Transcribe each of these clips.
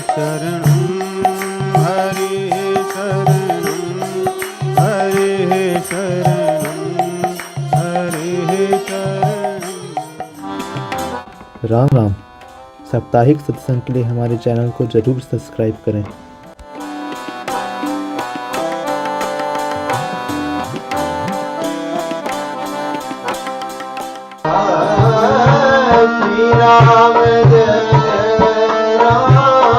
शरणं हरे शरणं हरे शरणं हरे शरणं। राम राम। साप्ताहिक सत्संग के लिए हमारे चैनल को जरूर सब्सक्राइब करें। श्री राम जय राम, श्री राम जय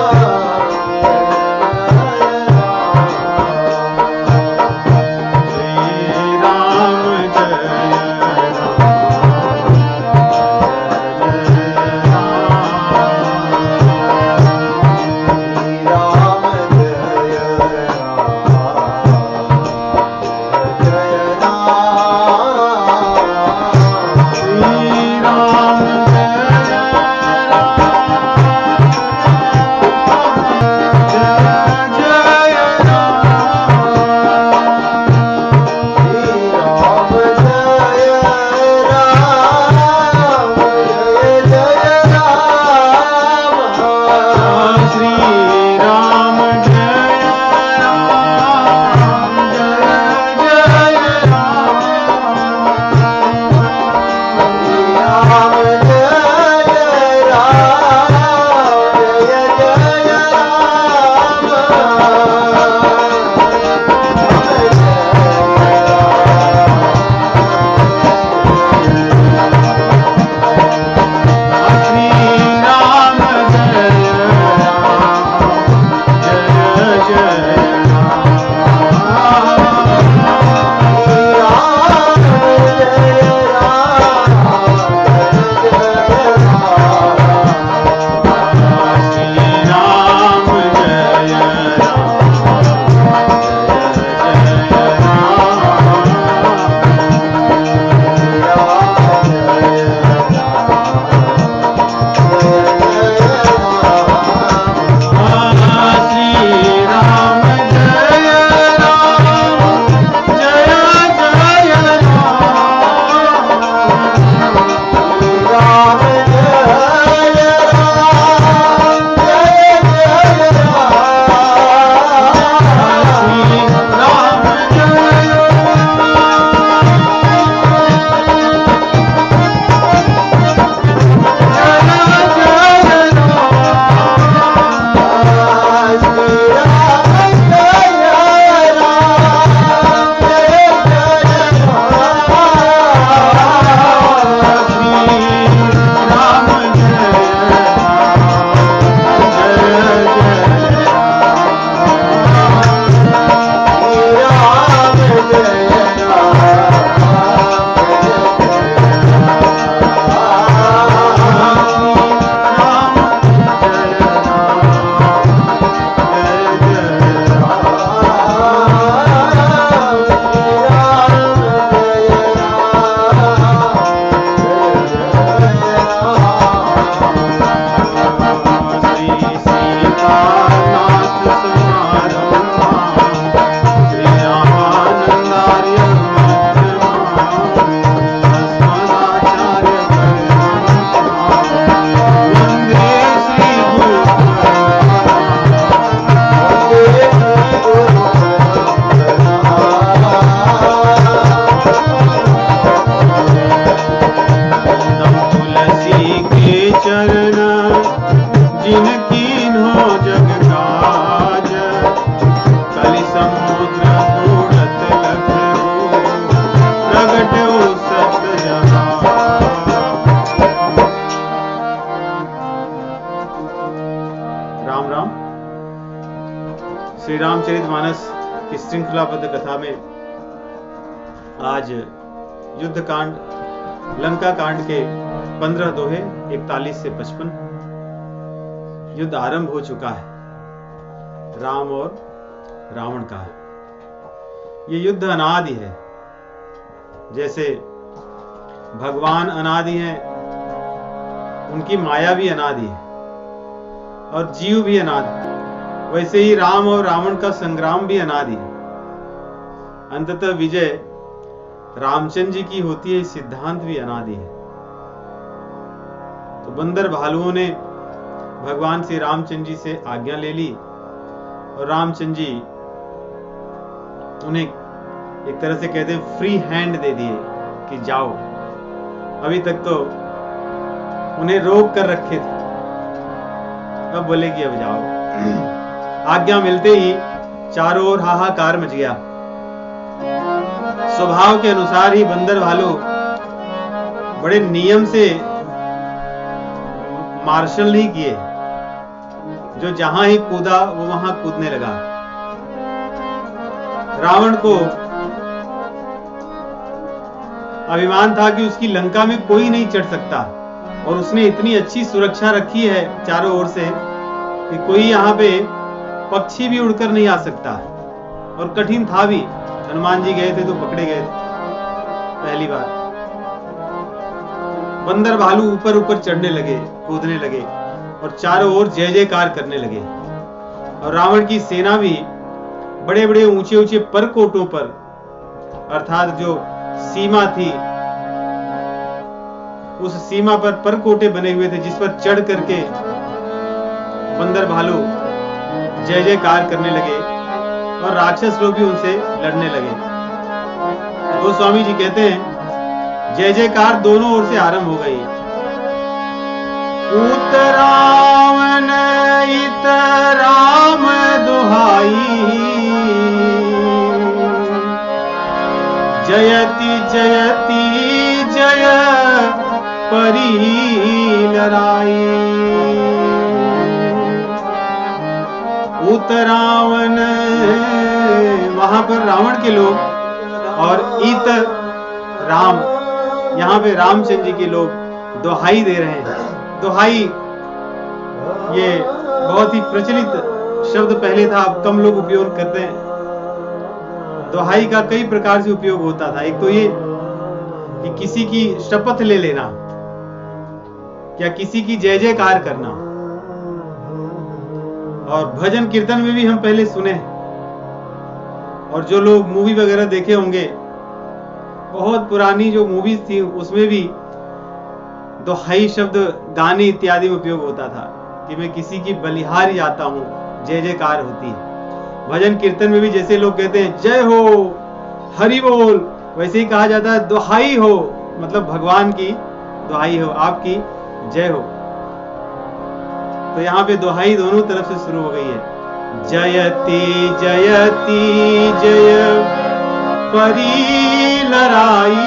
श्री रामचरितमानस की श्रृंखलाबद्ध कथा में आज युद्ध कांड लंका कांड के 15 दोहे 41 से 55 युद्ध आरंभ हो चुका है। राम और रावण का ये युद्ध अनादि है। जैसे भगवान अनादि हैं, उनकी माया भी अनादि है और जीव भी अनादि है, वैसे ही राम और रावण का संग्राम भी अनादि है। अंततः विजय रामचंद्र जी की होती है, सिद्धांत भी अनादि है। तो बंदर भालुओं ने भगवान श्री रामचंद्र जी से आज्ञा ले ली और रामचंद्र जी उन्हें एक तरह से कहते हैं फ्री हैंड दे दिए कि जाओ। अभी तक तो उन्हें रोक कर रखे थे, अब बोले कि अब जाओ। आज्ञा मिलते ही चारों ओर हाहाकार मच गया। स्वभाव के अनुसार ही बंदर भालू बड़े नियम से मार्शल नहीं किए, जो जहां ही कूदा वो वहां कूदने लगा। रावण को अभिमान था कि उसकी लंका में कोई नहीं चढ़ सकता और उसने इतनी अच्छी सुरक्षा रखी है चारों ओर से कि कोई यहाँ पे पक्षी भी उड़कर नहीं आ सकता। और कठिन था भी, हनुमान जी गए थे तो पकड़े गए थे पहली बार। बंदर भालू ऊपर ऊपर चढ़ने लगे, कूदने लगे और चारों ओर जय जयकार करने लगे। और रावण की सेना भी बड़े बड़े ऊंचे ऊंचे परकोटों पर, अर्थात जो सीमा थी उस सीमा पर परकोटे बने हुए थे जिस पर चढ़ करके बंदर भालू जय जयकार करने लगे और राक्षस लोग भी उनसे लड़ने लगे। गोस्वामी जी कहते हैं जय जयकार दोनों ओर से आरंभ हो गई। उत रावण इत राम दुहाई, जयति जयति जय परी लड़ाई। उत रावण, वहां पर रावण के लोग, और इत राम, यहाँ पे रामचंद्र जी के लोग दोहाई दे रहे हैं। दोहाई ये बहुत ही प्रचलित शब्द पहले था, अब कम लोग उपयोग करते हैं। दोहाई का कई प्रकार से उपयोग होता था। एक तो ये कि किसी की शपथ ले लेना या किसी की जय जयकार करना, और भजन कीर्तन में भी हम पहले सुने हैं। और जो लोग मूवी वगैरह देखे होंगे, बहुत पुरानी जो मूवीज थी उसमें भी दोहाई शब्द गाने इत्यादि में उपयोग होता था कि मैं किसी की बलिहारी आता हूं, जय जयकार होती है। भजन कीर्तन में भी जैसे लोग कहते हैं जय हो, हरि बोल, वैसे ही कहा जाता है दोहाई हो, मतलब भगवान की दोहाई हो, आपकी जय हो। तो यहाँ पे दोहाई दोनों तरफ से शुरू हो गई है। जयति जयति जय परी लड़ाई,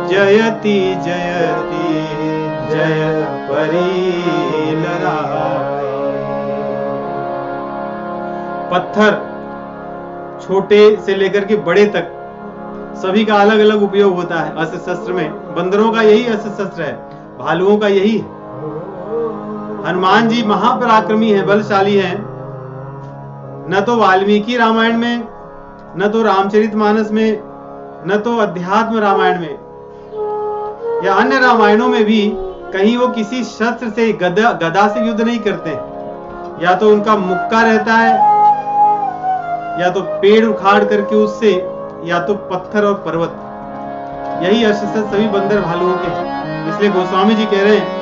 जयति जयति जय परी लड़ाई। पत्थर छोटे से लेकर के बड़े तक सभी का अलग अलग उपयोग होता है अस्त्र शस्त्र में। बंदरों का यही अस्त्र शस्त्र है, भालुओं का यही। हनुमान जी महापराक्रमी हैं, बलशाली हैं। न तो वाल्मीकि रामायण में, न तो रामचरितमानस में, न तो अध्यात्म रामायण में या अन्य रामायणों में भी कहीं वो किसी शस्त्र से, गदा से युद्ध नहीं करते। या तो उनका मुक्का रहता है, या तो पेड़ उखाड़ करके उससे, या तो पत्थर और पर्वत। यही अस्त्र सभी बंदर भालुओं के हैं। इसलिए गोस्वामी जी कह रहे हैं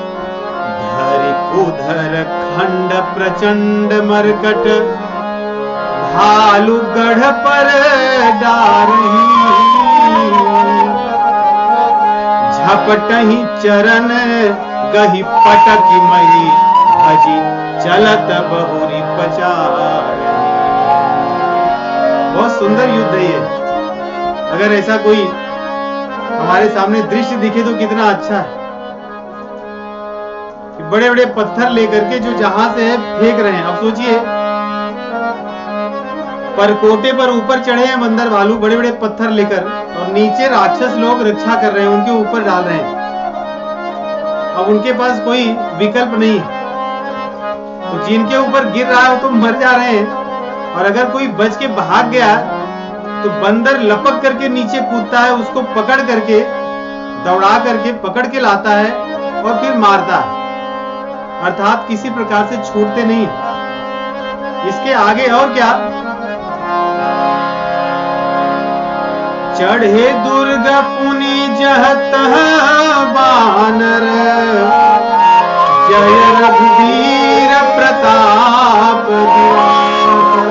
धरि कुधर खंड प्रचंड मरकट, भालू गढ़ पर डारही, झपटही चरण गही पटकी मही, भजी चलत बहुरी पचार। बहुत सुंदर युद्ध है ये। अगर ऐसा कोई हमारे सामने दृश्य दिखे तो कितना अच्छा है कि बड़े बड़े पत्थर लेकर के जो जहां से है फेंक रहे हैं। अब सोचिए, परकोटे पर ऊपर चढ़े हैं बंदर भालू बड़े बड़े पत्थर लेकर, और नीचे राक्षस लोग रक्षा कर रहे हैं, उनके ऊपर डाल रहे हैं। अब उनके पास कोई विकल्प नहीं है, तो जिनके ऊपर गिर रहा है तो मर जा रहे हैं। और अगर कोई बच के भाग गया तो बंदर लपक करके नीचे कूदता है, उसको पकड़ करके, दौड़ा करके पकड़ के लाता है और फिर मारता है। अर्थात किसी प्रकार से छूटते नहीं। इसके आगे और क्या, चढ़े दुर्ग पुनि जहत बानर, जय रघुवीर प्रताप दिवाकर।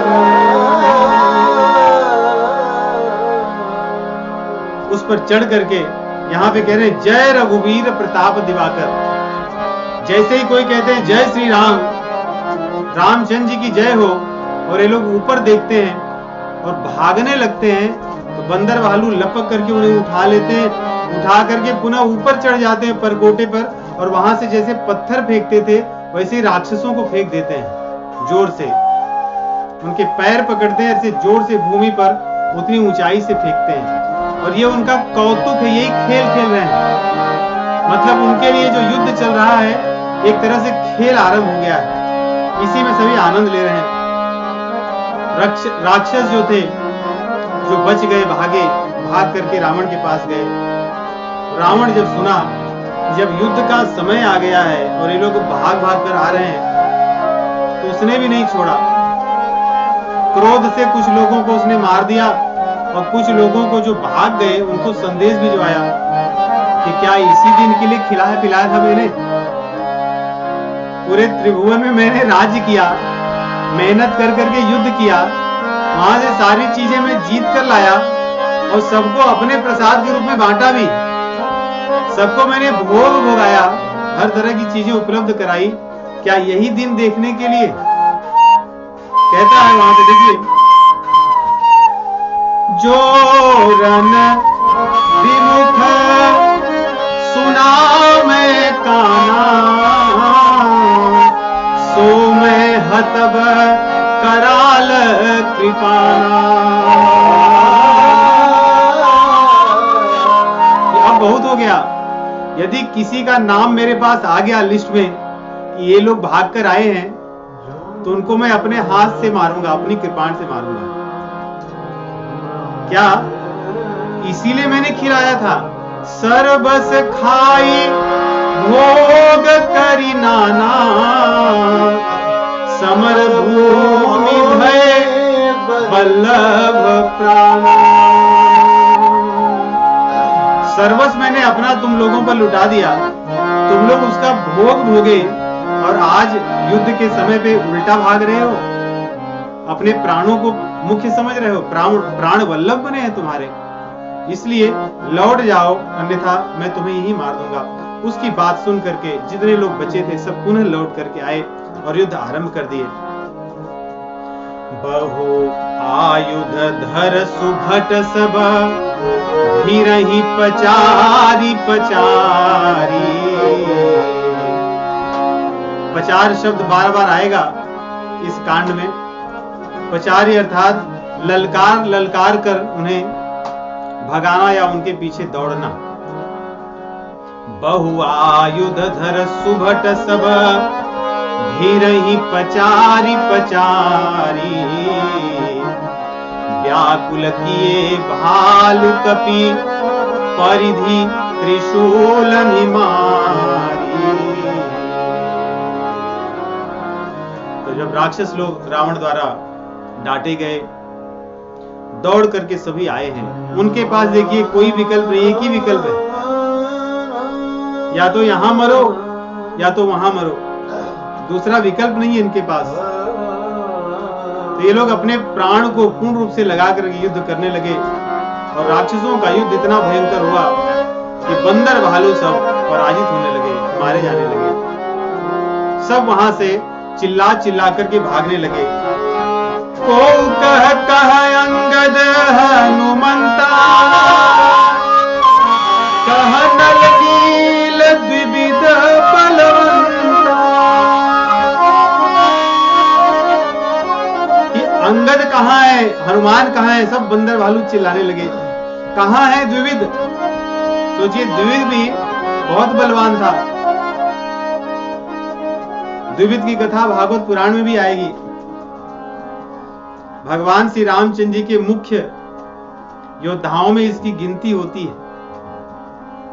उस पर चढ़ करके यहाँ पे कह रहे हैं जय रघुवीर प्रताप दिवाकर। जैसे ही कोई कहते हैं जय श्री राम, रामचंद्र जी की जय हो, और ये लोग ऊपर देखते हैं और भागने लगते हैं, तो बंदर भालू लपक करके उन्हें उठा लेते हैं, उठा करके पुनः ऊपर चढ़ जाते हैं परकोटे पर, और वहां से जैसे पत्थर फेंकते थे वैसे ही राक्षसों को फेंक देते हैं जोर से। उनके पैर पकड़ते हैं, ऐसे जोर से भूमि पर उतनी ऊंचाई से फेंकते हैं, और ये उनका कौतुक है, यही खेल खेल रहे हैं। मतलब उनके लिए जो युद्ध चल रहा है एक तरह से खेल आरंभ हो गया है, इसी में सभी आनंद ले रहे हैं। राक्षस जो थे, जो बच गए, भाग करके रावण के पास गए। रावण जब सुना जब युद्ध का समय आ गया है और ये लोग भाग कर आ रहे हैं, तो उसने भी नहीं छोड़ा। क्रोध से कुछ लोगों को उसने मार दिया, और कुछ लोगों को जो भाग गए उनको संदेश भिजवाया कि क्या इसी दिन के लिए खिलाया पिलाया था मैंने? पूरे त्रिभुवन में मैंने राज्य किया, मेहनत कर करके युद्ध किया, वहां से सारी चीजें मैं जीत कर लाया, और सबको अपने प्रसाद के रूप में बांटा भी, सबको मैंने भोग भोगाया, हर तरह की चीजें उपलब्ध कराई। क्या यही दिन देखने के लिए? कहता है वहां पे, देखिए, जो रन विमुख सुना मैं काना, सो मैं हतब कराल कृपाना। अब बहुत हो गया। यदि किसी का नाम मेरे पास आ गया लिस्ट में कि ये लोग भाग कर आए हैं, तो उनको मैं अपने हाथ से मारूंगा, अपनी कृपाण से मारूंगा। क्या इसीलिए मैंने खिलाया था? सरबस खाई भोग करी नाना, समर भूमि भय बल्लभ प्राण। सर्वस्व मैंने अपना तुम लोगों पर लुटा दिया, तुम लोग उसका भोग भोगे, और आज युद्ध के समय पे उल्टा भाग रहे हो, अपने प्राणों को मुख्य समझ रहे हो, प्राण वल्लभ बने हैं तुम्हारे, इसलिए लौट जाओ, अन्यथा मैं तुम्हें यही मार दूंगा। उसकी बात सुन करके जितने लोग बचे थे सब पुनः लौट करके आए और युद्ध आरंभ कर दिए। बहु आयुध धर सुभट सब, भीरहि पचारी पचारी। पचार शब्द बार बार आएगा इस कांड में। पचारी अर्थात ललकार ललकार कर उन्हें भगाना या उनके पीछे दौड़ना। बहुआयुध धर सुभट सब, भीरहि पचारी पचारी। व्याकुल किए भालु कपि, परिधि त्रिशूल निमारी। तो जब राक्षस लोग रावण द्वारा डांटे गए, दौड़ करके सभी आए हैं। उनके पास देखिए कोई विकल्प नहीं, एक ही विकल्प है, या तो यहां मरो या तो वहां मरो, दूसरा विकल्प नहीं है इनके पास। तो ये लोग अपने प्राण को पूर्ण रूप से लगा कर युद्ध करने लगे, और राक्षसों का युद्ध इतना भयंकर हुआ कि बंदर भालू सब पराजित होने लगे, मारे जाने लगे। सब वहां से चिल्ला चिल्ला करके भागने लगे। को कह अंगद हनुमंता, कह नल नील द्विविध बलवंता। कि अंगद कहाँ है, हनुमान कहाँ है? सब बंदर भालू चिल्लाने लगे, कहाँ है द्विविध? सोचिए, द्विविध भी बहुत बलवान था। द्विविध की कथा भागवत पुराण में भी आएगी। भगवान श्री रामचंद्र जी के मुख्य योद्धाओं में इसकी गिनती होती है,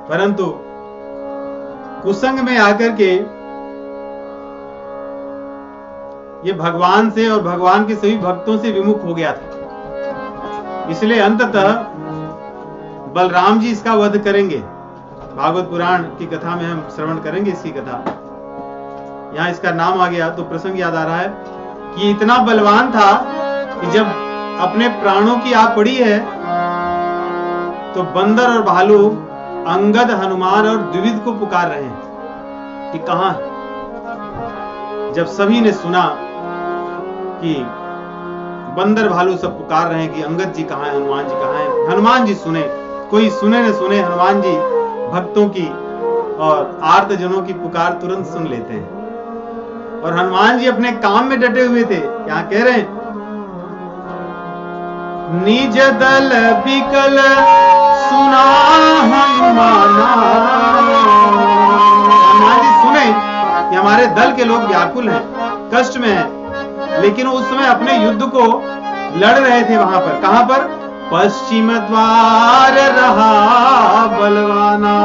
परंतु कुसंग में आकर के ये भगवान से और भगवान के सभी भक्तों से विमुख हो गया था। इसलिए अंततः बलराम जी इसका वध करेंगे। भागवत पुराण की कथा में हम श्रवण करेंगे इसकी कथा। यहाँ इसका नाम आ गया तो प्रसंग याद आ रहा है कि इतना बलवान था कि जब अपने प्राणों की आ पड़ी है तो बंदर और भालू अंगद, हनुमान और द्विविद को पुकार रहे हैं कि कहां है। जब सभी ने सुना कि बंदर भालू सब पुकार रहे हैं कि अंगद जी कहां है, हनुमान जी कहां है, हनुमान जी सुने, कोई सुने न सुने, हनुमान जी भक्तों की और आर्त जनों की पुकार तुरंत सुन लेते हैं। और हनुमान जी अपने काम में डटे हुए थे। यहाँ कह रहे हैं निज दल बिकल सुना हनुमाना। हनुमान जी सुने कि हमारे दल के लोग व्याकुल हैं, कष्ट में हैं, लेकिन उस समय अपने युद्ध को लड़ रहे थे। वहां पर कहां पर? पश्चिम द्वार रहा बलवाना।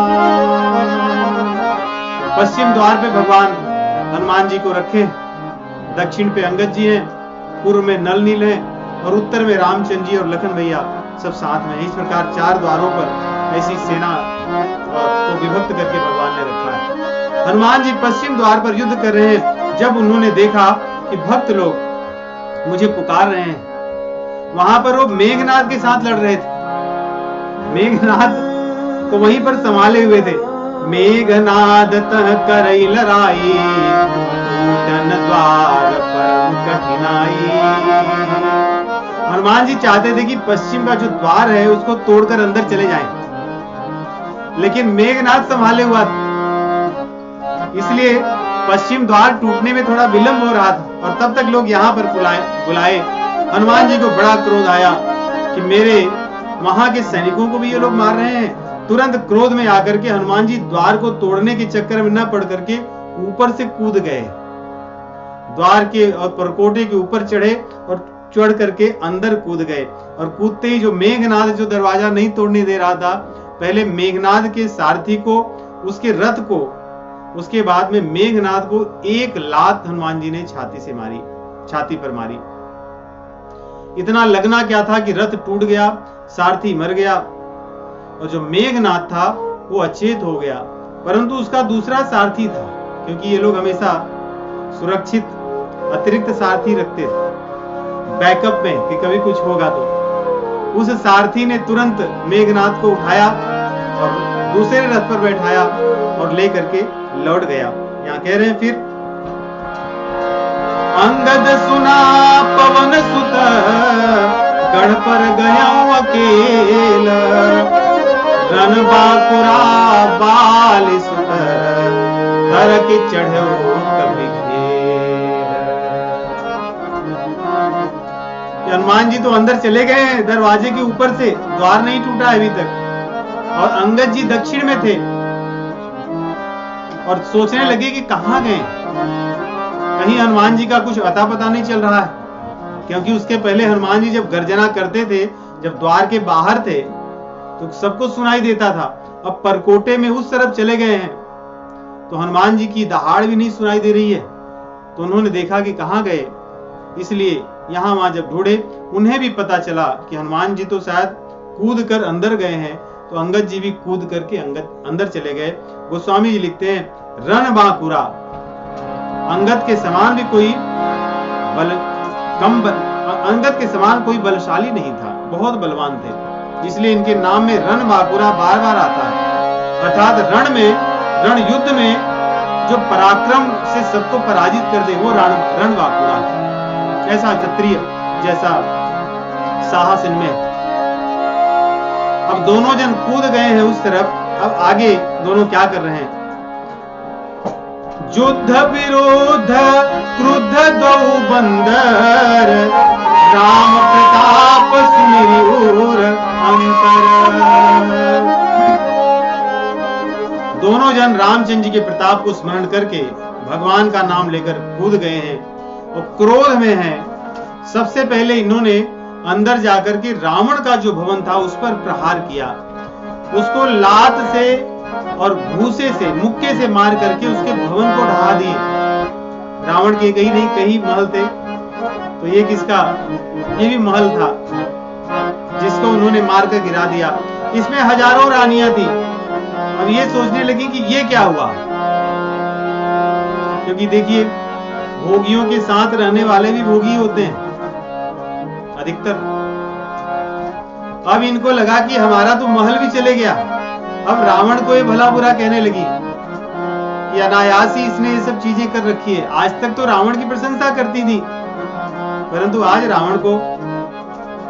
पश्चिम द्वार पे भगवान हनुमान जी को रखे, दक्षिण पे अंगद जी हैं, पूर्व में नल नील हैं और उत्तर में रामचंद्र जी और लखन भैया सब साथ में। इस प्रकार 4 द्वारों पर ऐसी सेना को विभक्त करके भगवान ने रखा है। हनुमान जी पश्चिम द्वार पर युद्ध कर रहे हैं। जब उन्होंने देखा कि भक्त लोग मुझे पुकार रहे हैं, वहां पर वो मेघनाद के साथ लड़ रहे थे। मेघनाद को वहीं पर संभाले हुए थे। मेघनाद तह करई लड़ाई, टूटन द्वार परम कठिनाई। हनुमान जी चाहते थे कि पश्चिम का जो द्वार है उसको तोड़कर अंदर चले जाएं, लेकिन मेघनाद संभाले हुआ था, इसलिए पश्चिम द्वार टूटने में थोड़ा विलंब हो रहा था। और तब तक लोग यहाँ पर बुलाए। हनुमान जी को बड़ा क्रोध आया कि मेरे वहां के सैनिकों को भी ये लोग मार रहे हैं। तुरंत क्रोध में आकर के हनुमान जी द्वार को तोड़ने के चक्कर में न पड़ करके ऊपर से कूद गए, द्वार के और परकोटे के ऊपर चढ़े और चढ़ करके अंदर कूद गए। और कूदते ही जो मेघनाद जो दरवाजा नहीं तोड़ने दे रहा था, पहले मेघनाद के सारथी को, उसके रथ को, उसके बाद में मेघनाद को एक लात हनुमान जी ने छाती पर मारी। इतना लगना क्या था कि रथ टूट गया, सारथी मर गया और जो मेघनाद था वो अचेत हो गया। परंतु उसका दूसरा सारथी था, क्योंकि ये लोग हमेशा सुरक्षित अतिरिक्त सारथी रखते थे बैकअप में कि कभी कुछ होगा तो। उस सारथी ने तुरंत मेघनाद को उठाया और दूसरे रथ पर बैठाया और लेकर के लौट गया। यहाँ कह रहे हैं फिर अंगद सुना पवन सुत, गढ़ पर गया अकेल, रन बाकुरा बाल सुत, हर के चढ़ो कभी घेर। हनुमान जी तो अंदर चले गए दरवाजे के ऊपर से, द्वार नहीं टूटा अभी तक, और अंगद जी दक्षिण में थे और सोचने लगे कि कहां गए, कहीं हनुमान जी का कुछ अता पता नहीं चल रहा है। क्योंकि उसके पहले हनुमान जी जब गर्जना करते थे, जब द्वार के बाहर थे तो सबको सुनाई देता था। अब परकोटे में उस तरफ चले गए हैं तो हनुमान जी की दहाड़ भी नहीं सुनाई दे रही है। तो उन्होंने देखा कि कहां गए, इसलिए यहां वहां जब ढूंढे, उन्हें भी पता चला कि हनुमान जी तो शायद कूद कर अंदर गए हैं। तो अंगद जी भी कूद करके अंदर चले गए। गोस्वामी जी लिखते हैं रण बांकुरा, अंगद के समान भी कोई अंगद के समान कोई बलशाली नहीं था, बहुत बलवान थे, इसलिए इनके नाम में रण बांकुरा बार बार आता है। अर्थात रण युद्ध में जो पराक्रम से सबको पराजित कर दे वो रण बांकुरा, ऐसा क्षत्रिय जैसा साहस इनमें। अब दोनों जन कूद गए हैं उस तरफ। अब आगे दोनों क्या कर रहे हैं? युद्ध विरोध क्रुद्ध दो बंदर, राम प्रताप सुमिरौर अंतर। दोनों जन रामचंद्र जी के प्रताप को स्मरण करके भगवान का नाम लेकर कूद गए हैं और क्रोध में हैं। सबसे पहले इन्होंने अंदर जाकर के रावण का जो भवन था उस पर प्रहार किया, उसको लात से और भूसे से, मुक्के से मार करके उसके भवन को ढहा दिए। रावण के कहीं नहीं कहीं महल थे, तो ये किसका? ये भी महल था जिसको उन्होंने मार कर गिरा दिया। इसमें हजारों रानियां थी। अब ये सोचने लगी कि ये क्या हुआ, क्योंकि देखिए भोगियों के साथ रहने वाले भी भोगी होते हैं अधिकतर। अब इनको लगा कि हमारा तो महल भी चले गया, अब रावण को ये भला बुरा कहने लगी कि अनायास ही इसने ये सब चीजें कर रखी है। आज तक तो रावण की प्रशंसा करती थी, परंतु आज रावण को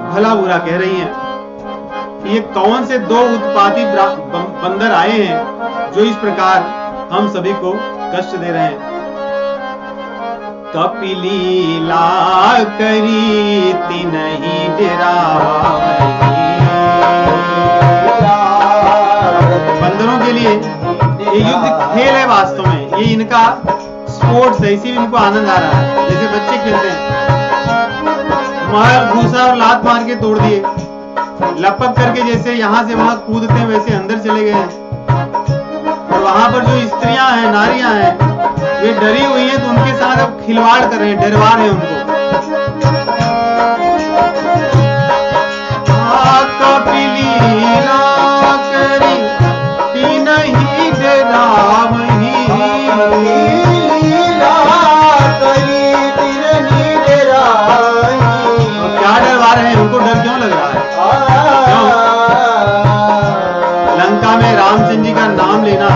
भला बुरा कह रही हैं कि ये कौन से दो उत्पाती बंदर आए हैं जो इस प्रकार हम सभी को कष्ट दे रहे हैं। कपिलीला करी तिनहि डेरावहीं। बंदरों के लिए ये युद्ध खेल है, वास्तव में ये इनका स्पोर्ट्स है, इसी में इनको आनंद आ रहा है, जैसे बच्चे खेलते हैं। मार घूसा और लात मार के तोड़ दिए, लपक करके जैसे यहां से वहां कूदते हैं वैसे अंदर चले गए हैं। और वहां पर जो स्त्रियां हैं, नारियां हैं, वे डरी हुई हैं, तो उनके साथ अब खिलवाड़ कर रहे हैं, डरवा रहे हैं उनको। कपिलीला करी तिनहि डेरावहीं। क्या डरवा रहे हैं, उनको डर क्यों लग रहा है? लंका में रामचंद्र जी का नाम लेना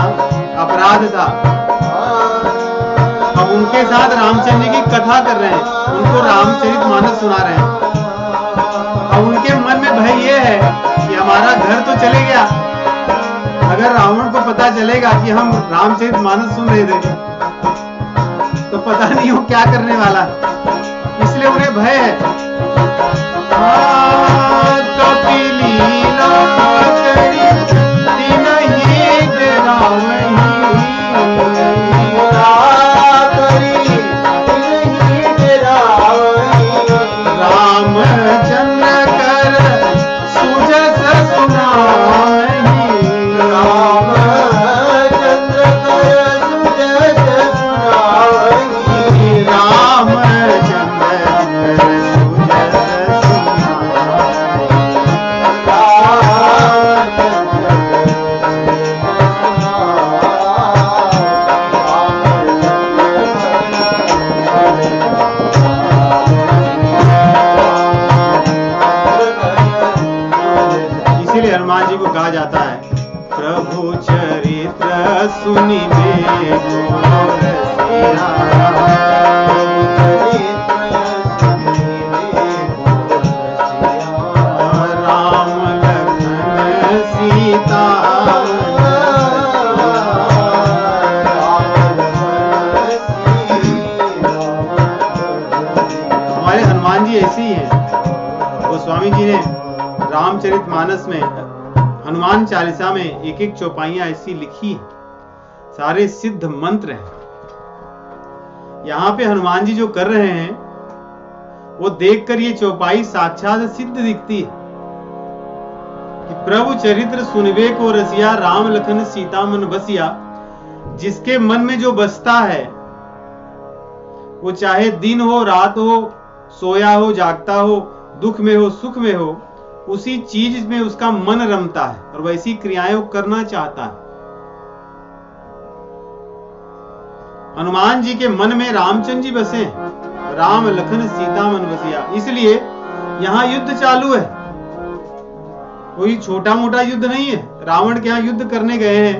अपराध था, अब उनके साथ रामचंद्र जी की कथा कर रहे हैं, उनको रामचरितमानस सुना रहे हैं। अब उनके मन में भय ये है कि हमारा घर तो चले गया, अगर रावण को पता चलेगा कि हम रामचरितमानस सुन रहे थे तो पता नहीं वो क्या करने वाला, इसलिए उन्हें भय है। कपिलीला करी तिनहि डेरावहीं। हनुमान जी को कहा जाता है, प्रभु चरित्र सुनिबे को रसिया। राम लखन सीता हमारे हनुमान जी ऐसे ही हैं। वो स्वामी जी ने रामचरितमानस में, हनुमान चालीसा में एक एक चौपाइयां ऐसी लिखी, सारे सिद्ध मंत्र हैं। यहां पे हनुमान जी जो कर रहे हैं वो देखकर ये चौपाई साक्षात सिद्ध दिखती है कि प्रभु चरित्र सुनबे को रसिया, राम लखन सीता मन बसिया। जिसके मन में जो बसता है, वो चाहे दिन हो रात हो, सोया हो जागता हो, दुख में हो सुख में हो, उसी चीज में उसका मन रमता है और वैसी क्रियाएं करना चाहता है। हनुमान जी के मन में रामचंद्र जी बसे, राम लखन सीता मन बसिया, इसलिए यहां युद्ध चालू है। कोई छोटा मोटा युद्ध नहीं है। रावण के यहां युद्ध करने गए हैं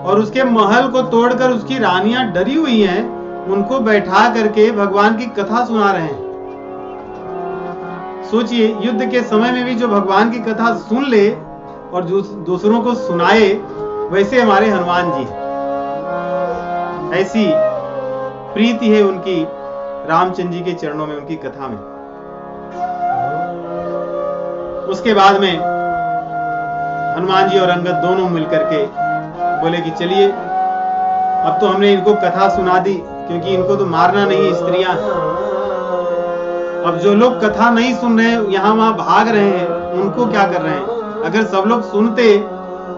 और उसके महल को तोड़कर उसकी रानियां डरी हुई हैं, उनको बैठा करके भगवान की कथा सुना रहे हैं। सोचिए, युद्ध के समय में भी जो भगवान की कथा सुन ले और दूसरों को सुनाए, वैसे हमारे हनुमान जी, ऐसी प्रीति है उनकी रामचंद्र जी के चरणों में, उनकी कथा में। उसके बाद में हनुमान जी और अंगद दोनों मिलकर के बोले कि चलिए, अब तो हमने इनको कथा सुना दी, क्योंकि इनको तो मारना नहीं है, स्त्रियां। अब जो लोग कथा नहीं सुन रहे, यहां वहां भाग रहे हैं, उनको क्या कर रहे हैं? अगर सब लोग सुनते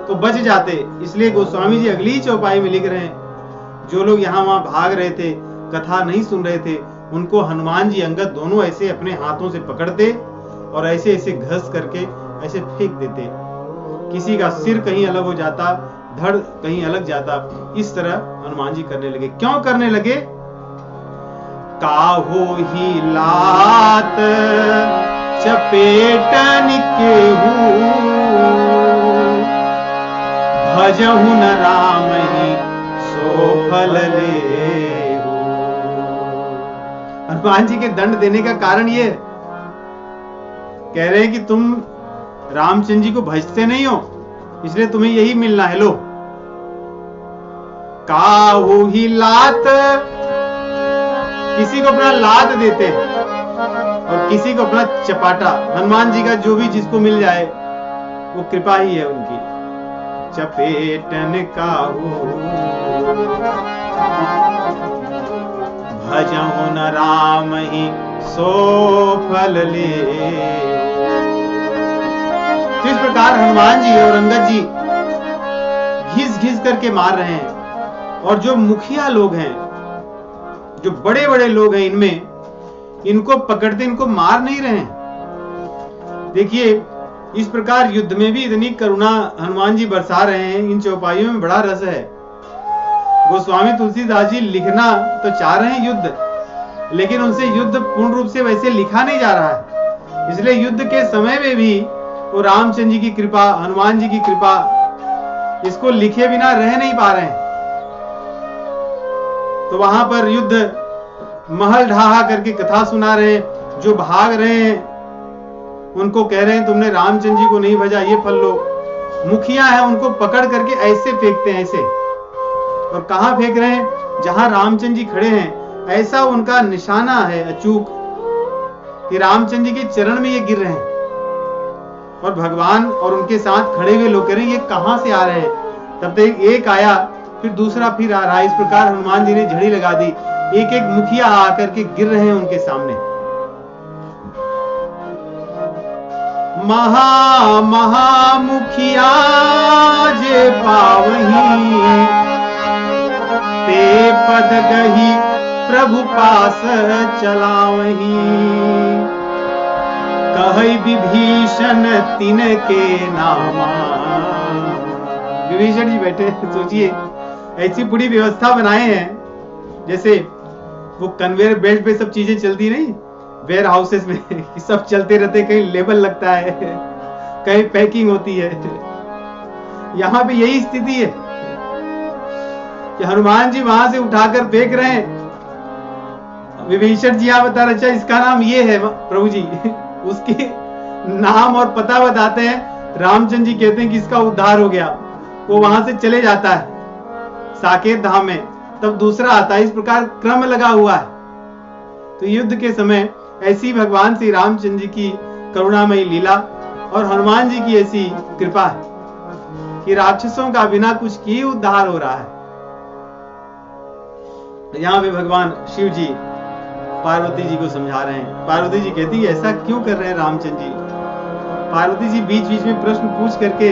तो बच जाते। इसलिए गोस्वामी जी अगली चौपाई में लिख रहे हैं, जो लोग यहाँ वहां भाग रहे थे, कथा नहीं सुन रहे थे, उनको हनुमान जी अंगद दोनों ऐसे अपने हाथों से पकड़ते और ऐसे ऐसे घस करके ऐसे फेंक देते। किसी का सिर कहीं अलग हो जाता, धड़ कहीं अलग जाता। इस तरह हनुमान जी करने लगे। क्यों करने लगे? काहो ही लात चपेटन केहू, भजहु न राम ही सो फल लेहू। हनुमान जी के दंड देने का कारण ये कह रहे हैं कि तुम रामचंद्र जी को भजते नहीं हो, इसलिए तुम्हें यही मिलना है। लो, काहू ही लात, किसी को अपना लात देते और किसी को अपना चपाटा। हनुमान जी का जो भी जिसको मिल जाए वो कृपा ही है उनकी। चपेटन काहू भजहु न राम ही सो फल ले। तो इस प्रकार हनुमान जी और अंगद जी घिस घिस करके मार रहे हैं। और जो मुखिया लोग हैं, जो बड़े बड़े लोग हैं, इनको पकड़ते, इनको मार नहीं रहे हैं। देखिए, इस प्रकार युद्ध में भी इतनी करुणा हनुमान जी बरसा रहे हैं। इन चौपाइयों में बड़ा रस है। गोस्वामी तुलसीदास जी लिखना तो चाह रहे हैं युद्ध, लेकिन उनसे युद्ध पूर्ण रूप से वैसे लिखा नहीं जा रहा है। इसलिए युद्ध के समय में भी वो रामचंद्र जी की कृपा, हनुमान जी की कृपा, इसको लिखे बिना रह नहीं पा रहे हैं। तो वहां पर युद्ध महल ढहा करके कथा सुना रहे हैं। जो भाग रहे हैं उनको कह रहे हैं तुमने रामचंद्र जी को नहीं भजा, ये फल लो। मुखिया है, उनको पकड़ करके ऐसे फेंकते हैं, ऐसे। और कहां फेंक रहे हैं? जहां रामचंद्र जी खड़े हैं, ऐसा उनका निशाना है अचूक कि रामचंद्र जी के चरण में ये गिर रहे हैं। और भगवान और उनके साथ खड़े हुए लोग कह रहे हैं ये कहां से आ रहे हैं? तब तक एक आया, फिर दूसरा फिर आ रहा है। इस प्रकार हनुमान जी ने झड़ी लगा दी। एक एक मुखिया आकर के गिर रहे हैं उनके सामने। महा महा मुखिया जे पावही, ते पद गही प्रभु पास चलावही। कहै विभीषण तिनके नामा। विभीषण जी बैठे, सोचिए ऐसी पूरी व्यवस्था बनाए हैं जैसे वो कन्वेयर बेल्ट पे सब चीजें चलती नहीं, वेयर हाउसेस में सब चलते रहते, कहीं लेबल लगता है, कहीं पैकिंग होती है। यहां पे यही स्थिति है कि हनुमान जी वहां से उठाकर फेंक रहे हैं। विभीषण जी आप बता रहे, अच्छा इसका नाम ये है प्रभु जी। उसके नाम और पता बताते हैं। रामचंद्र जी कहते हैं कि इसका उद्धार हो गया। वो वहां से चले जाता है साकेत धाम में, तब दूसरा आता है। इस प्रकार क्रम लगा हुआ है। तो युद्ध के समय ऐसी भगवान श्री रामचंद्र जी की करुणामयी लीला और हनुमान जी की ऐसी कृपा है कि राक्षसों का बिना कुछ किए उद्धार हो रहा है। यहां पे भगवान शिव जी पार्वती जी को समझा रहे हैं। पार्वती जी कहती है ऐसा क्यों कर रहे हैं रामचंद्र जी? पार्वती जी बीच बीच में प्रश्न पूछ करके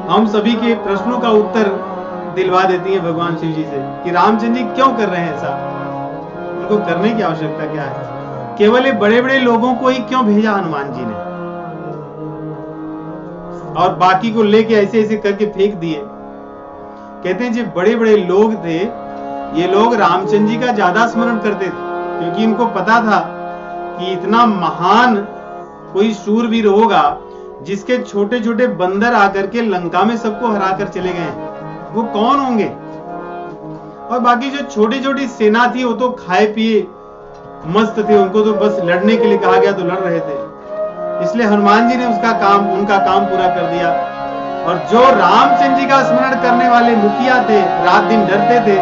हम सभी के प्रश्नों का उत्तर दिलवा देती है भगवान शिव जी से कि रामचंद्र जी क्यों कर रहे हैं ऐसा, उनको करने की आवश्यकता क्या है? केवल ये बड़े बड़े लोगों को ही क्यों भेजा हनुमान जी ने और बाकी को लेके ऐसे ऐसे करके फेंक दिए? कहते हैं जो बड़े बड़े लोग थे, ये लोग रामचंद्र जी का ज्यादा स्मरण करते थे, क्योंकि इनको पता था कि इतना महान कोई शूरवीर होगा जिसके छोटे छोटे बंदर आकर के लंका में सबको हरा कर चले गए। वो कौन होंगे? और बाकी जो छोटी छोटी सेना थी वो तो खाए पिए मस्त थे, उनको तो बस लड़ने के लिए कहा गया तो लड़ रहे थे। इसलिए हनुमान जी ने उनका काम पूरा कर दिया। और जो रामचंद्र जी का स्मरण करने वाले मुखिया थे, रात दिन डरते थे,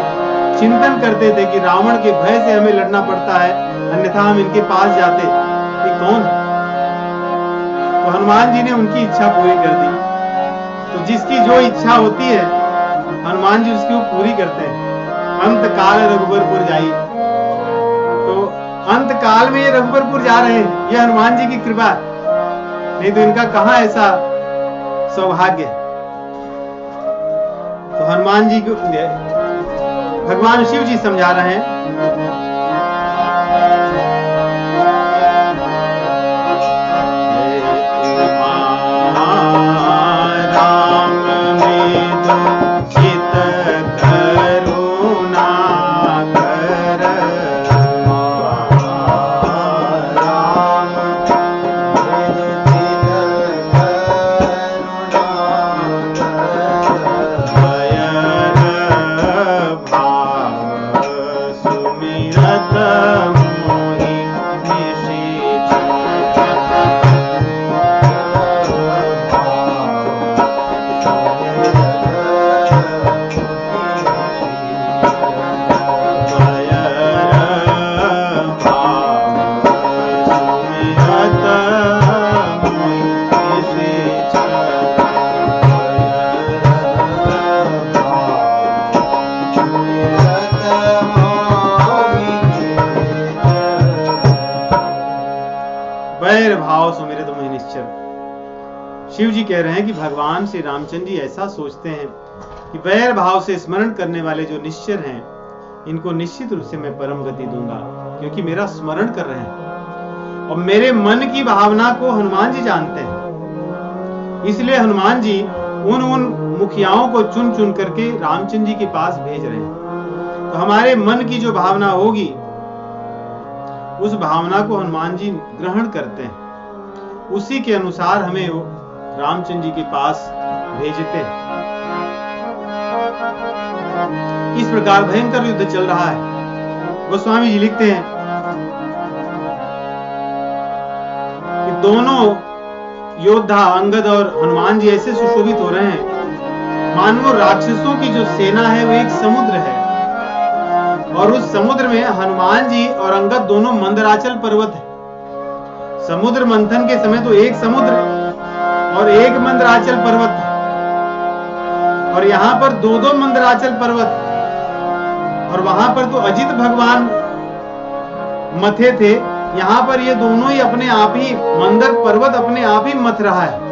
चिंतन करते थे कि रावण के भय से हमें लड़ना पड़ता है, अन्यथा हम इनके पास जाते, ये कौन? तो हनुमान जी ने उनकी इच्छा पूरी कर दी। तो जिसकी जो इच्छा होती है हनुमान जी उसकी वो पूरी करते हैं। अंत काल रघुबरपुर जाई, तो अंत काल में ये रघुबरपुर जा रहे हैं, ये हनुमान जी की कृपा, नहीं तो इनका कहां ऐसा सौभाग्य। तो हनुमान जी को भगवान शिव जी समझा रहे हैं। राम शिव जी कह रहे हैं कि भगवान श्री रामचंद्र जी ऐसा सोचते हैं कि वैर भाव से स्मरण करने वाले जो निश्चर हैं, इनको निश्चित रूप से मैं परम गति दूंगा, क्योंकि मेरा स्मरण कर रहे हैं। और मेरे मन की भावना को हनुमान जी जानते हैं, इसलिए हनुमान जी उन मुखियाओं को चुन चुन करके रामचंद्र जी के पास भेज रहे हैं। तो हमारे मन की जो भावना होगी, उस भावना को हनुमान जी ग्रहण करते हैं, उसी के अनुसार हमें वो रामचंद्र जी के पास भेजते हैं। इस प्रकार भयंकर युद्ध चल रहा है। गोस्वामी जी लिखते हैं कि दोनों योद्धा अंगद और हनुमान जी ऐसे सुशोभित हो रहे हैं मानो राक्षसों की जो सेना है वो एक समुद्र है, और उस समुद्र में हनुमान जी और अंगद दोनों मंदराचल पर्वत है। समुद्र मंथन के समय तो एक समुद्र और एक मंदराचल पर्वत था, और यहां पर दो दो मंदराचल पर्वत, और वहां पर तो अजित भगवान मथे थे, यहां पर ये दोनों ही अपने आप ही मंदर पर्वत अपने आप ही मथ रहा है।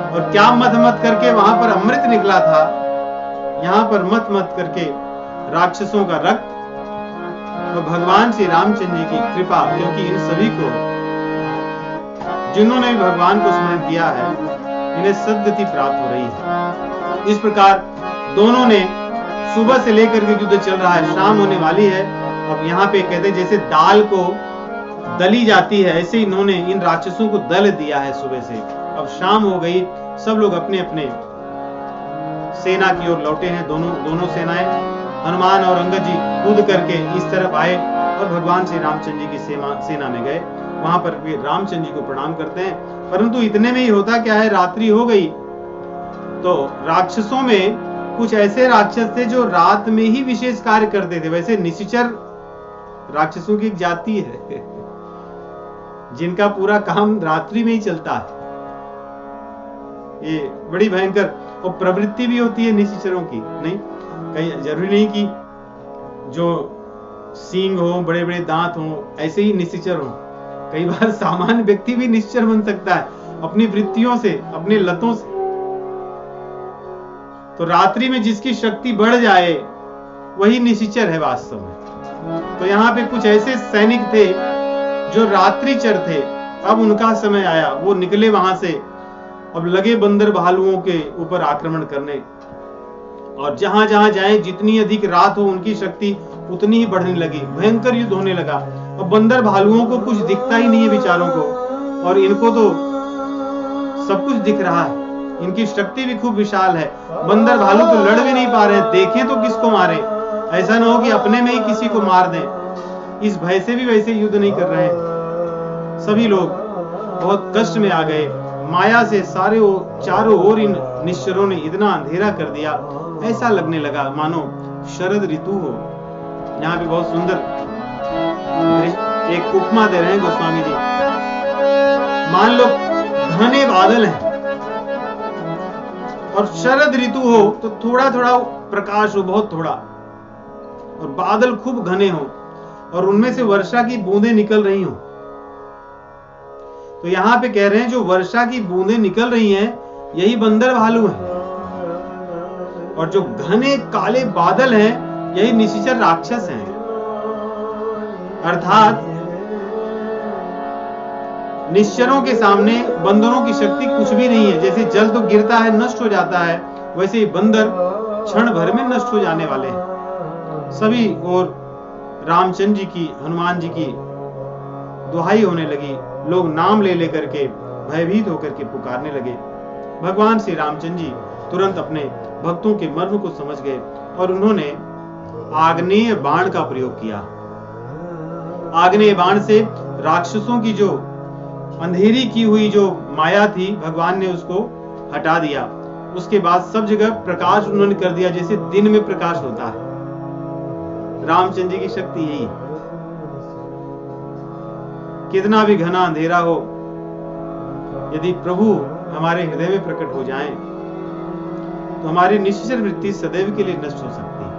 और क्या मथ मथ करके वहां पर अमृत निकला था, यहां पर मथ मथ करके राक्षसों का रक्त। और भगवान श्री रामचंद्र जी की कृपा, क्योंकि इन सभी को जिन्होंने भी भगवान को स्मरण किया है, इन्हें सद्गति प्राप्त हो रही है। इस प्रकार दोनों ने सुबह से लेकर के युद्ध चल रहा है, शाम होने वाली है। अब यहाँ पे कहते हैं जैसे दाल को दली जाती है, ऐसे इन्होंने इन राक्षसों को दल दिया है सुबह से। अब शाम हो गई, सब लोग अपने अपने सेना की ओर लौटे हैं। दोनों सेनाएं, हनुमान और अंगद जी कूद करके इस तरफ आए और भगवान श्री रामचंद्र जी की सेना में गए। वहां पर वे रामचंद्र जी को प्रणाम करते हैं, परंतु इतने में ही होता क्या है, रात्रि हो गई। तो राक्षसों में कुछ ऐसे राक्षस थे जो रात में ही विशेष कार्य करते थे। वैसे निशिचर राक्षसों की एक जाति है जिनका पूरा काम रात्रि में ही चलता है। ये बड़ी भयंकर और प्रवृत्ति भी होती है निशिचरों की। नहीं, कहीं जरूरी नहीं कि जो सींग हो, बड़े बड़े दांत हो, ऐसे ही निशिचर हो। कई बार सामान्य व्यक्ति भी निश्चर बन सकता है अपनी वृत्तियों से, अपने लतों से। तो रात्रि में जिसकी शक्ति बढ़ जाए वही निशिचर है वास्तव में। तो यहाँ पे कुछ ऐसे सैनिक थे जो रात्रिचर थे। अब उनका समय आया, वो निकले वहां से, अब लगे बंदर भालुओं के ऊपर आक्रमण करने। और जहां जहां जाए, जितनी अधिक रात हो, उनकी शक्ति उतनी ही बढ़ने लगी। भयंकर युद्ध होने लगा। और बंदर भालुओं को कुछ दिखता ही नहीं है बेचारों को, और इनको तो सब कुछ दिख रहा है। इनकी शक्ति भी खूब विशाल है। बंदर भालू तो लड़ भी नहीं पा रहे, देखें तो किसको मारे। ऐसा ना हो कि अपने में ही किसी को मार दें। इस भय से भी वैसे युद्ध नहीं कर रहे हैं। सभी लोग बहुत कष्ट में आ गए। माया से चारों ओर इन निश्चरों ने इतना अंधेरा कर दिया, ऐसा लगने लगा मानो शरद ऋतु हो। यहाँ पे बहुत सुंदर एक उपमा दे रहे हैं गोस्वामी जी। मान लो घने बादल हैं और शरद ऋतु हो तो थोड़ा थोड़ा प्रकाश हो, बहुत थोड़ा, और बादल खूब घने हो और उनमें से वर्षा की बूंदें निकल रही हो। तो यहां पे कह रहे हैं जो वर्षा की बूंदें निकल रही हैं, यही बंदर भालू हैं। और जो घने काले बादल हैं, यही निशिचर राक्षस हैं। अर्थात निश्चरों के सामने बंदरों की शक्ति कुछ भी नहीं है। जैसे जल तो गिरता है, नष्ट हो जाता है, वैसे ही बंदर क्षण भर में नष्ट हो जाने वाले हैं। सभी और रामचंद्र जी की, हनुमान जी की दुहाई होने लगी। लोग नाम ले लेकर के भयभीत होकर के पुकारने लगे। भगवान श्री रामचंद्र जी तुरंत अपने भक्तों के मर्म को समझ गए और उन्होंने आग्नेय बाण का प्रयोग किया। आग्नेय बाण से राक्षसों की जो अंधेरी की हुई जो माया थी, भगवान ने उसको हटा दिया। उसके बाद सब जगह प्रकाश उन्होंने कर दिया, जैसे दिन में प्रकाश होता है। रामचंद्र जी की शक्ति यही है। कितना भी घना अंधेरा हो, यदि प्रभु हमारे हृदय में प्रकट हो जाएं, तो हमारी निश्चर वृत्ति सदैव के लिए नष्ट हो सकती है।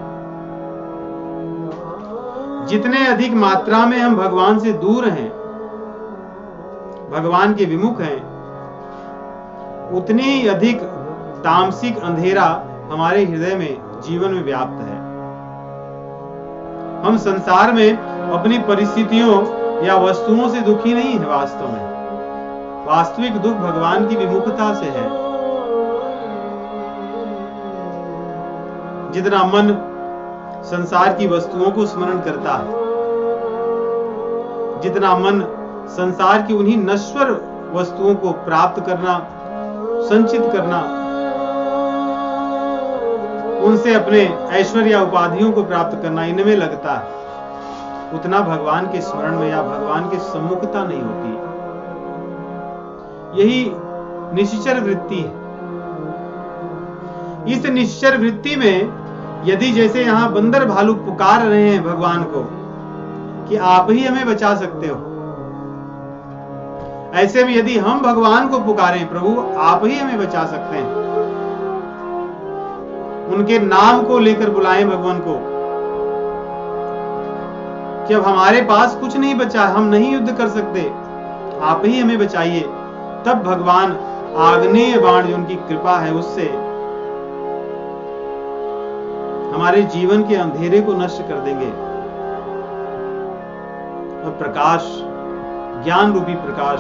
जितने अधिक मात्रा में हम भगवान से दूर हैं, भगवान के विमुख हैं, उतनी ही अधिक तामसिक अंधेरा हमारे हृदय में, जीवन में व्याप्त है। हम संसार में अपनी परिस्थितियों या वस्तुओं से दुखी नहीं है। वास्तव में वास्तविक दुख भगवान की विमुखता से है। जितना मन संसार की वस्तुओं को स्मरण करता है, जितना मन संसार की उन्हीं नश्वर वस्तुओं को प्राप्त करना, संचित करना, उनसे अपने ऐश्वर्य उपाधियों को प्राप्त करना इनमें लगता है, उतना भगवान के स्मरण में या भगवान की सम्मुखता नहीं होती। यही निश्चर वृत्ति है। इस निश्चर वृत्ति में यदि जैसे यहां बंदर भालू पुकार रहे हैं भगवान को कि आप ही हमें बचा सकते हो, ऐसे में यदि हम भगवान को पुकारें, प्रभु आप ही हमें बचा सकते हैं, उनके नाम को लेकर बुलाएं भगवान को कि अब हमारे पास कुछ नहीं बचा, हम नहीं युद्ध कर सकते, आप ही हमें बचाइए, तब भगवान आग्नेय बाण जो उनकी कृपा है उससे हमारे जीवन के अंधेरे को नष्ट कर देंगे और प्रकाश, ज्ञान रूपी प्रकाश,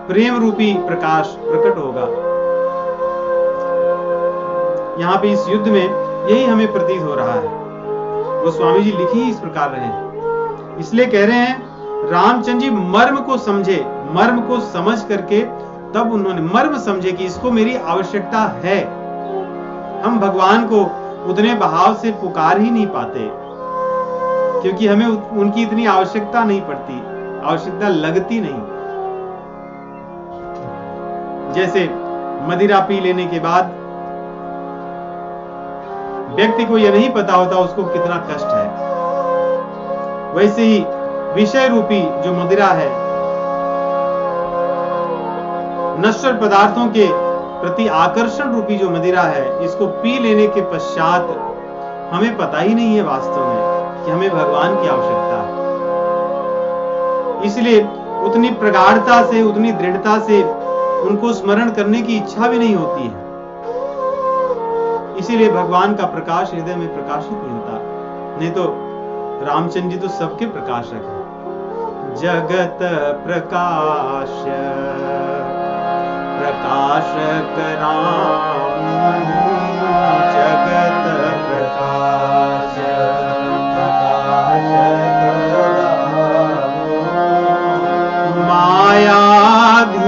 प्रेम रूपी प्रकाश प्रकट होगा। यहां पे इस युद्ध में यही हमें प्रतीत हो रहा है। वो स्वामी जी लिख ही इस प्रकार रहे हैं, इसलिए कह रहे हैं रामचंद्र जी मर्म को समझे, मर्म को समझ करके तब उन्होंने मर्म समझे कि इसको मेरी आवश्यकता है। हम भगवान को उतने भाव से पुकार ही नहीं पाते क्योंकि हमें उनकी इतनी आवश्यकता नहीं पड़ती, आवश्यकता लगती नहीं। जैसे मदिरा पी लेने के बाद व्यक्ति को यह नहीं पता होता उसको कितना कष्ट है, वैसे ही विषय रूपी जो मदिरा है, नश्वर पदार्थों के प्रति आकर्षण रूपी जो मदिरा है, इसको पी लेने के पश्चात हमें पता ही नहीं है वास्तव में कि हमें भगवान की आवश्यकता है। इसलिए उतनी प्रगाढ़ता से, उतनी दृढ़ता से उनको स्मरण करने की इच्छा भी नहीं होती है। इसीलिए भगवान का प्रकाश हृदय में प्रकाशित नहीं होता। नहीं तो रामचंद्र जी तो सबके प्रकाशक है। जगत प्रकाश प्रकाशक राम, जगत प्रकाश प्रकाशक राम, मायाधीश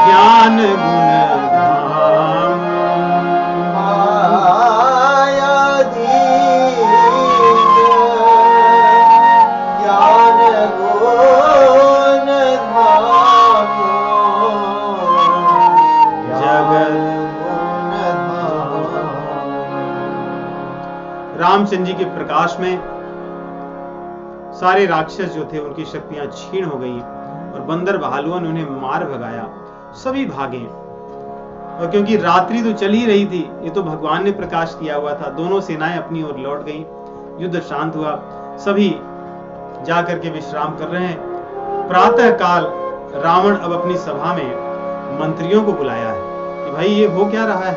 ज्ञान गुण धाम, रामचंद्र जी के प्रकाश में सारे राक्षस जो थे उनकी शक्तियां क्षीण हो गई और बंदर भालुओं ने उन्हें मार भगाया। सभी भागे और क्योंकि रात्रि तो चल ही रही थी, ये तो भगवान ने प्रकाश किया हुआ था। दोनों सेनाएं अपनी ओर लौट गई, युद्ध शांत हुआ, सभी जाकर के विश्राम कर रहे हैं। प्रातः काल रावण अब अपनी सभा में मंत्रियों को बुलाया है कि भाई ये हो क्या रहा है,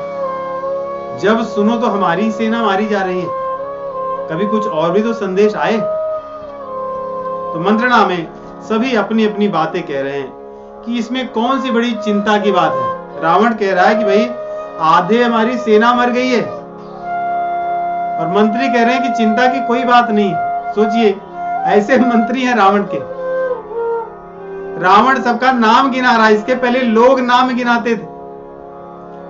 जब सुनो तो हमारी सेना मारी जा रही है, कभी कुछ और भी तो संदेश आए। तो मंत्रणा में सभी अपनी अपनी बातें कह रहे हैं कि इसमें कौन सी बड़ी चिंता की बात है। रावण कह रहा है कि भाई आधे हमारी सेना मर गई है, और मंत्री कह रहे हैं कि चिंता की कोई बात नहीं। सोचिए ऐसे मंत्री हैं रावण के। रावण सबका नाम गिना रहा है, इसके पहले लोग नाम गिनाते थे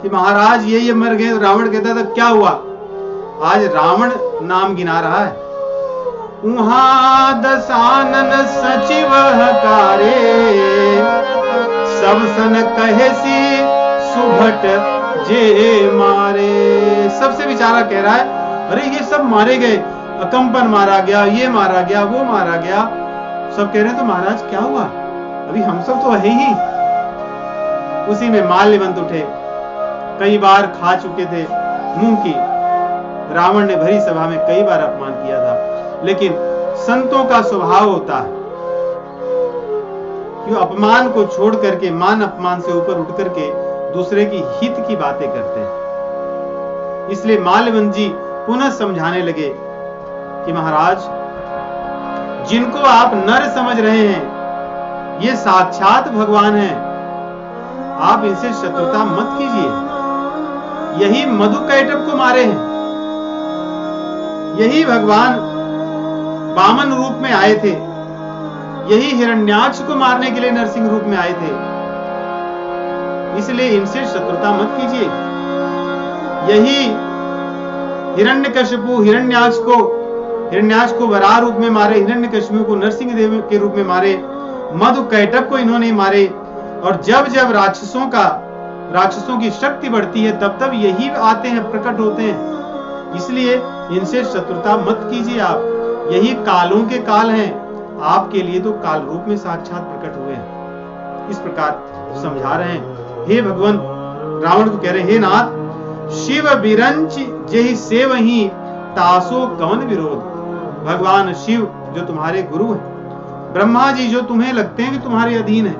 कि महाराज ये मर गए, तो रावण कहता था क्या हुआ। आज रावण नाम गिना रहा है। उहाँ दसानन सचिव हकारे, सब सन कहे सी सुभट जे मारे। सबसे बेचारा कह रहा है अरे ये सब मारे गए, अकंपन मारा गया, ये मारा गया, वो मारा गया। सब कह रहे हैं तो महाराज क्या हुआ, अभी हम सब तो है ही। उसी में माल्यवंत उठे, कई बार खा चुके थे मुंह की। रावण ने भरी सभा में कई बार अपमान किया था, लेकिन संतों का स्वभाव होता है कि वो अपमान को छोड़ करके, मान अपमान से ऊपर उठ करके दूसरे की हित की बातें करते हैं। इसलिए माल्यवंत जी पुनः समझाने लगे कि महाराज, जिनको आप नर समझ रहे हैं ये साक्षात भगवान हैं, आप इनसे शत्रुता मत कीजिए। यही मधुकैटभ को मारे हैं, यही भगवान वामन रूप में आए थे, यही हिरण्याक्ष को मारने के लिए नरसिंह रूप में आए थे। इसलिए इनसे शत्रुता मत कीजिए। यही हिरण्यकशिपु हिरण्याक्ष को वराह रूप में मारे, हिरण्यकशिपु को नरसिंह देव के रूप में मारे, मधुकैटभ को इन्होंने मारे। और जब जब राक्षसों की शक्ति बढ़ती है तब तब यही आते हैं, प्रकट होते हैं। इसलिए इनसे शत्रुता मत कीजिए आप, यही कालों के काल हैं, आपके लिए तो काल रूप में साक्षात प्रकट हुए हैं। इस प्रकार समझा रहे हैं। हे भगवान, रावण को कह रहे हैं, हे नाथ, शिव बिरंच जेहि सेवहि तासो कवन विरोध। भगवान शिव जो तुम्हारे गुरु हैं, ब्रह्मा जी जो तुम्हें लगते हैं कि तुम्हारे अधीन है,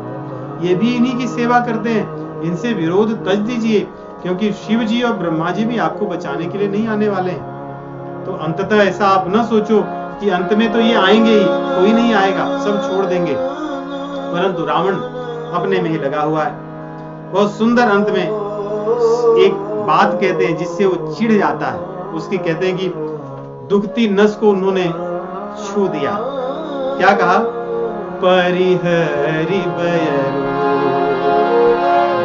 ये भी इन्हीं की सेवा करते हैं। इनसे विरोध तज दीजिए, क्योंकि शिव जी और ब्रह्मा जी भी आपको बचाने के लिए नहीं आने वाले हैं। तो अंततः ऐसा आप न सोचो कि अंत में तो ये आएंगे ही, कोई नहीं आएगा, सब छोड़ देंगे। परंतु रावण अपने में ही लगा हुआ है। बहुत सुंदर अंत में एक बात कहते हैं जिससे वो चिढ़ जाता है। उसकी कहते हैं कि दुखती नस को उन्होंने छू दिया। क्या कहा? परिहरि बयरो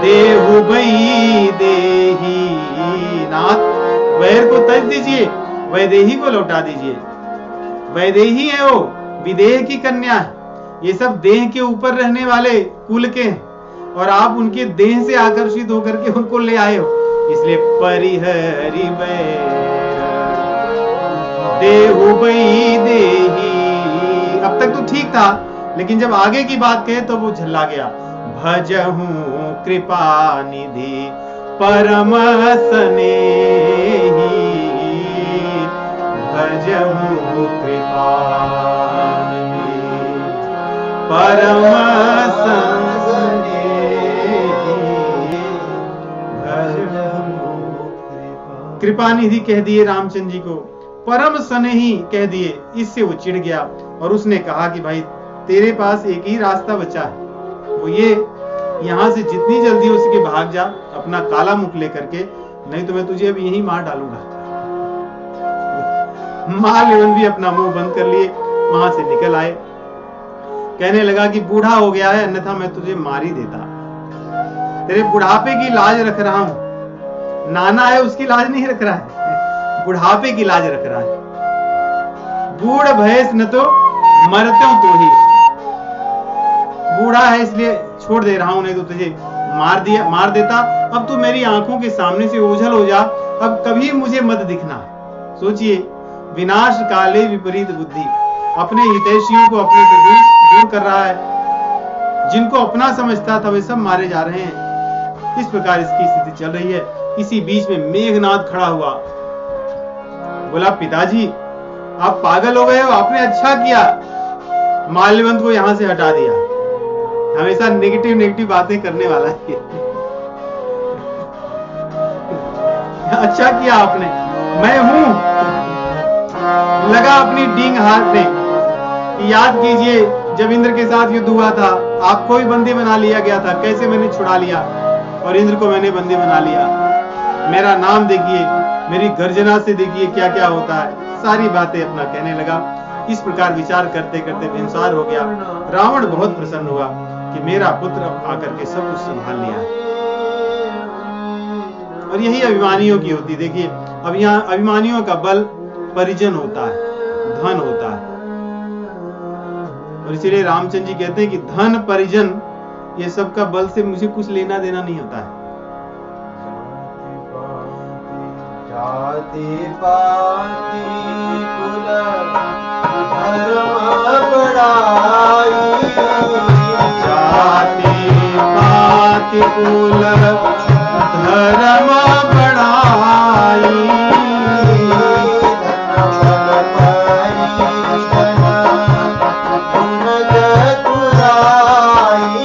देहु बई देही। नाथ, वैर को तज दीजिए, वैदेही को लौटा दीजिए। वैदेही है वो, विदेह की कन्या है। ये सब देह के ऊपर रहने वाले कुल के हैं और आप उनके देह से आकर्षित होकर के उनको ले आए हो। इसलिए परिहरि देहु बई देही। अब तक तो ठीक था, लेकिन जब आगे की बात कहे तो वो झल्ला गया। भजहु कृपा निधि परम स्नेही, भजहु कृपा निधि परम स्नेही, कृपा निधि कह दिए रामचंद्र जी को, परम स्नेही कह दिए। इससे वो चिढ़ गया और उसने कहा कि भाई तेरे पास एक ही रास्ता बचा है, वो ये, यहां से जितनी जल्दी हो सके भाग जा अपना काला मुख लेकर के, नहीं तो मैं तुझे अब यहीं मार डालूंगा। माल्यवन भी अपना मुंह बंद कर लिए वहां से निकल आए। कहने लगा कि बूढ़ा हो गया है, अन्यथा मैं तुझे मार ही देता। तेरे बुढ़ापे की लाज रख रहा हूं। नाना है उसकी लाज नहीं रख रहा है, बुढ़ापे की लाज रख रहा है। बूढ़ भैंस न तो मरते तो ही, बूढ़ा है इसलिए छोड़ दे रहा हूं, नहीं तो तुझे मार देता। अब तू मेरी आंखों के सामने से ओझल हो जा, अब कभी मुझे मत दिखना। सोचिए, विनाश काले विपरीत बुद्धि, अपने हितैषियों को अपने से दूर कर रहा है। जिनको अपना समझता था वे सब मारे जा रहे हैं। इस प्रकार इसकी स्थिति चल रही है। इसी बीच में मेघनाद खड़ा हुआ, बोला पिताजी आप पागल हो गए हो, आपने अच्छा किया माल्यवंत को यहां से हटा दिया। हमेशा नेगेटिव बातें करने वाला है। अच्छा किया आपने, मैं हूं। लगा अपनी डींग हाथने। याद कीजिए जब इंद्र के साथ युद्ध हुआ था, आपको भी बंदी बना लिया गया था, कैसे मैंने छुड़ा लिया और इंद्र को मैंने बंदी बना लिया। मेरा नाम देखिए, मेरी गर्जना से देखिए क्या क्या होता है। सारी बातें अपना कहने लगा। इस प्रकार विचार करते करते बेमिसाल हो गया। रावण बहुत प्रसन्न हुआ कि मेरा पुत्र अब आकर के सब कुछ संभाल लिया। और यही अभिमानियों की होती। देखिए अब यहाँ अभिमानियों का बल परिजन होता है, धन होता है। और इसीलिए रामचंद्र जी कहते हैं कि धन परिजन ये सब का बल से मुझे कुछ लेना देना नहीं होता है। जाति पाति कुल धर्म बड़ाई, जाति पाति कुल धर्म बड़ाई, गुण चतुराई,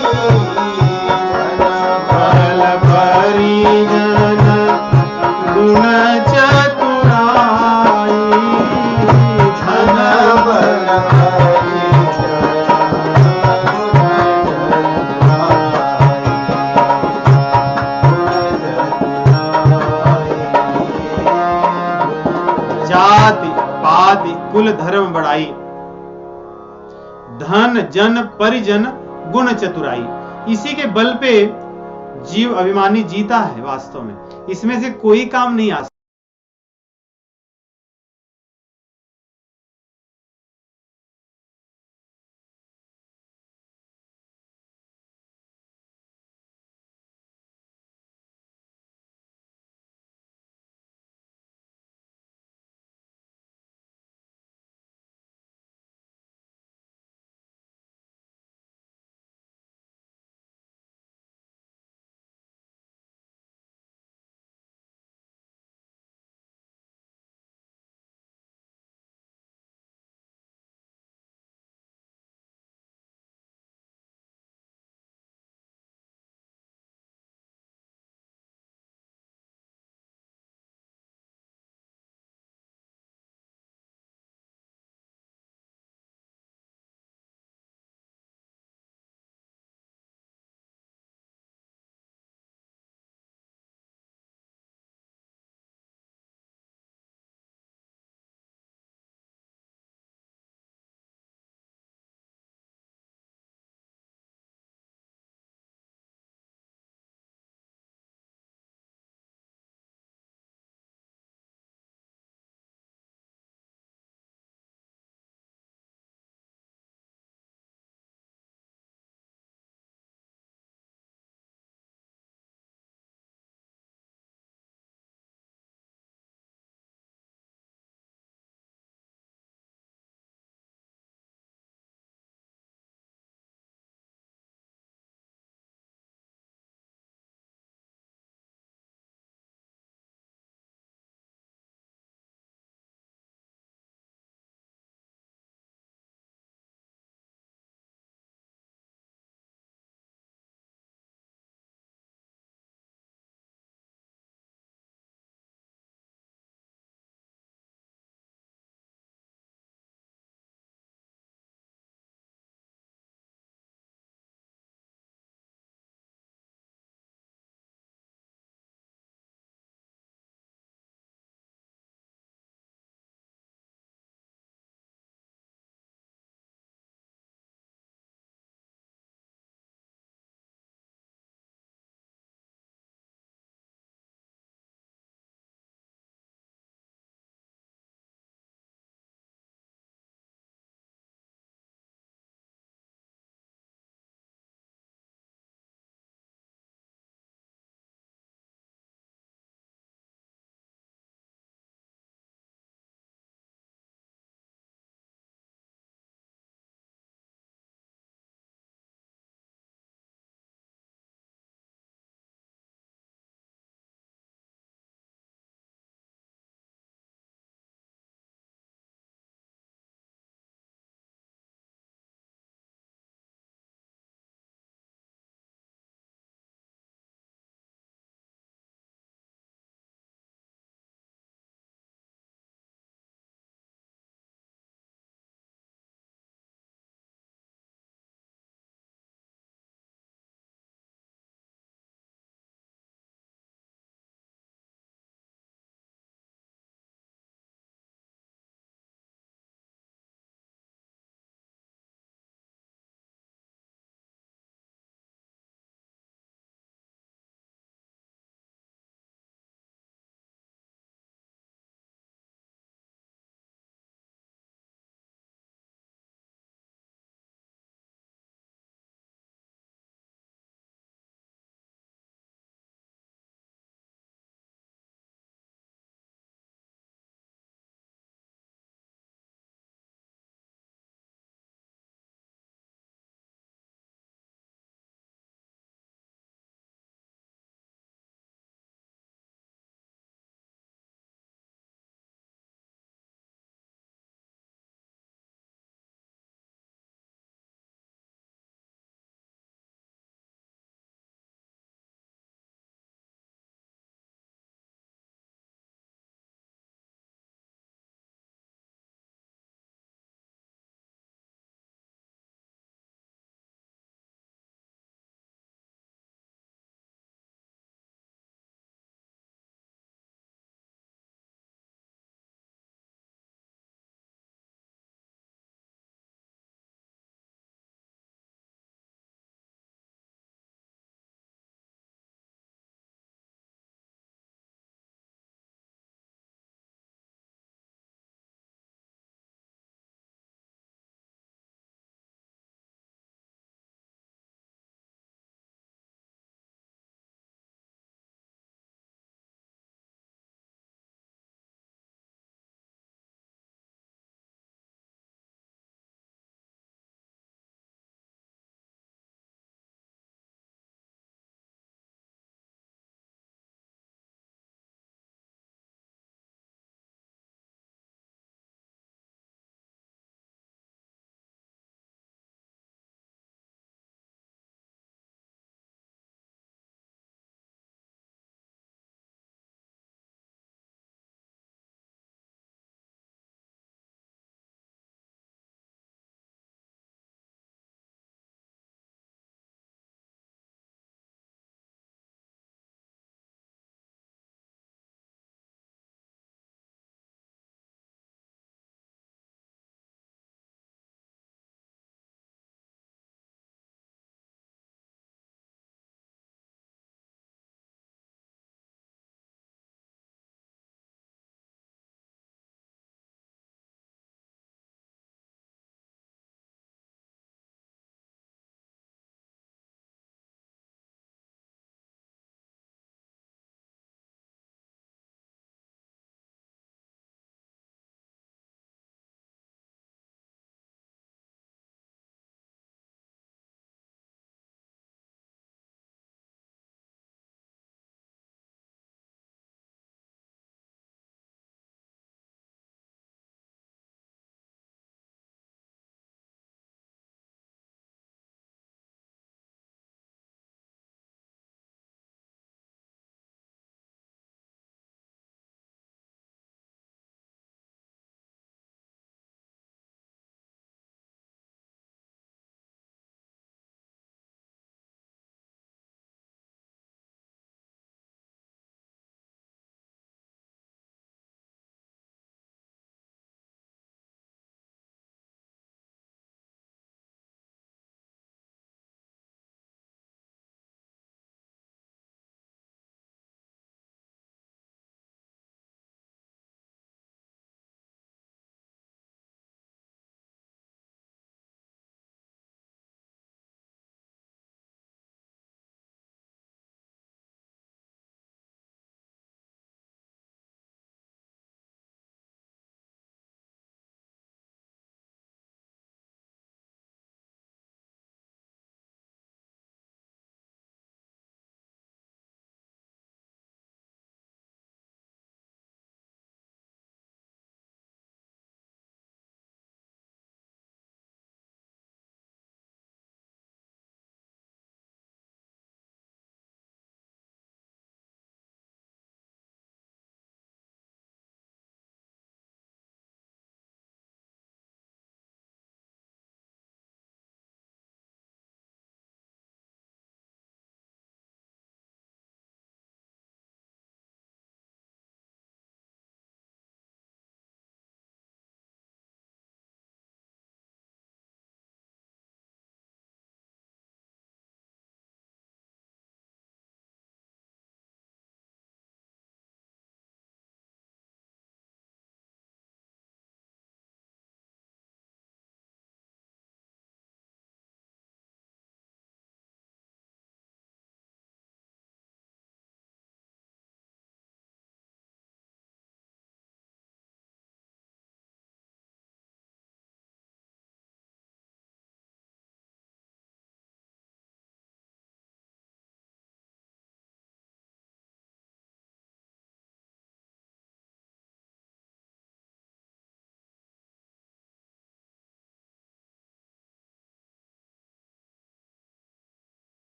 जाति पाति कुल धर्म बढ़ाई, धन जन परिजन गुण चतुराई। इसी के बल पे जीव अभिमानी जीता है वास्तव में, इसमें से कोई काम नहीं आ सकता।